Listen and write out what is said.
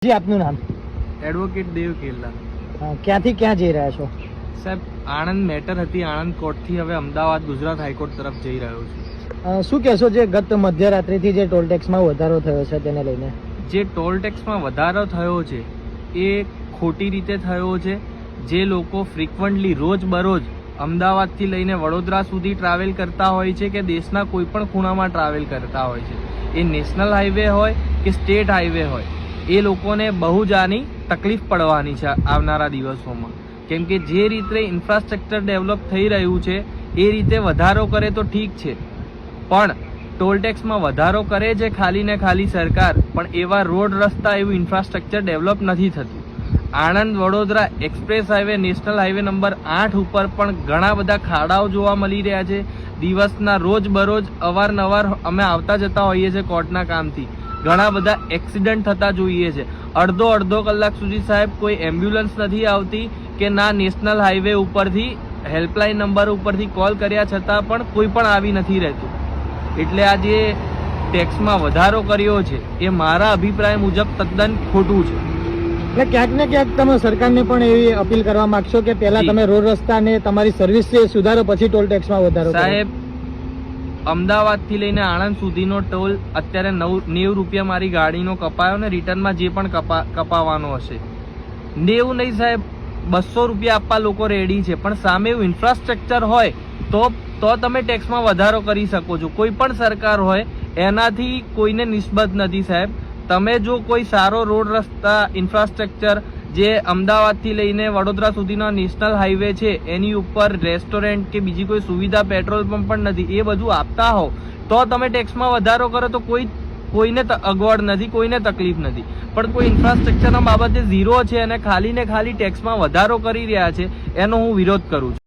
જી આપનું નામ? એડવોકેટ દેવ કેલા. ક્યાંથી ક્યાં જઈ રહ્યા છો? સાહેબ, આણંદ મેટર હતી, આણંદ કોર્ટથી હવે અમદાવાદ ગુજરાત હાઈકોર્ટ તરફ જઈ રહ્યો છું. શું કહેશો જે ગત મધ્યરાત્રિથી જે ટોલ ટેક્સમાં વધારો થયો છે તેને લઈને? જે ટોલ ટેક્સમાં વધારો થયો છે એ ખોટી રીતે થયો છે. જે લોકો ફ્રિકવન્ટલી રોજબરોજ અમદાવાદથી લઈને વડોદરા સુધી ટ્રાવેલ કરતા હોય છે કે દેશના કોઈ પણ ખૂણામાં ટ્રાવેલ કરતા હોય છે, એ નેશનલ હાઈવે હોય કે સ્ટેટ હાઈવે હોય, એ લોકોને બહુ જ આની તકલીફ પડવાની છે આવનારા દિવસોમાં. કેમ કે જે રીતે ઇન્ફ્રાસ્ટ્રક્ચર ડેવલપ થઈ રહ્યું છે એ રીતે વધારો કરે તો ઠીક છે, પણ ટોલ ટેક્સમાં વધારો કરે છે ખાલી ને ખાલી સરકાર, પણ એવા રોડ રસ્તા એવું ઇન્ફ્રાસ્ટ્રક્ચર ડેવલપ નથી થતું. Anand Vadodara express highway national highway number 8 ઉપર પણ ઘણા બધા ખાડાઓ જોવા મળી રહ્યા છે. દિવસના રોજબરોજ અવારનવાર અમે આવતા જતા હોઈએ છીએ કોર્ટના કામથી, ઘણા બધા એક્સિડન્ટ થતા જોઈએ છે. અડધો કલાક સુધી સાહેબ કોઈ એમ્બ્યુલન્સ નથી આવતી કે ના નેશનલ હાઈવે ઉપરથી હેલ્પલાઇન નંબર ઉપરથી કોલ કર્યા છતાં પણ કોઈ પણ આવી નથી રહેતું. એટલે આ જે ટેક્સમાં વધારો કર્યો છે એ મારા અભિપ્રાય મુજબ તદ્દન ખોટું છે. એટલે ક્યાંક ને ક્યાંક તમે સરકારને પણ એવી અપીલ કરવા માંગશો કે પહેલા તમે રોડ રસ્તા ને તમારી સર્વિસ સુધારો પછી ટોલ ટેક્સમાં વધારો? સાહેબ, અમદાવાદથી લઈને આણંદ સુધીનો ટોલ અત્યારે 90 રૂપિયા મારી ગાડીનો કપાયો ને રિટર્નમાં જે પણ કપાવાનો હશે 90 નહીં સાહેબ, 200 રૂપિયા આપવા લોકો રેડી છે. પણ સામે એવું ઇન્ફ્રાસ્ટ્રક્ચર હોય તો તમે ટેક્સમાં વધારો કરી શકો છો. કોઈ પણ સરકાર હોય એનાથી કોઈને નિસ્બત નથી સાહેબ. તમે જો કોઈ સારો રોડ રસ્તા ઇન્ફ્રાસ્ટ્રક્ચર જે અમદાવાદથી લઈને વડોદરા સુધીનો નેશનલ હાઈવે છે એની ઉપર રેસ્ટોરન્ટ કે બીજી કોઈ સુવિધા, પેટ્રોલ પંપ પણ નથી, એ બધું આપતા હો તો તમે ટેક્સમાં વધારો કરો તો કોઈને અગવડ નથી, કોઈને તકલીફ નથી. પણ કોઈ ઇન્ફ્રાસ્ટ્રક્ચરના બાબતે ઝીરો છે અને ખાલી ને ખાલી ટેક્સમાં વધારો કરી રહ્યા છે, એનો હું વિરોધ કરું છું.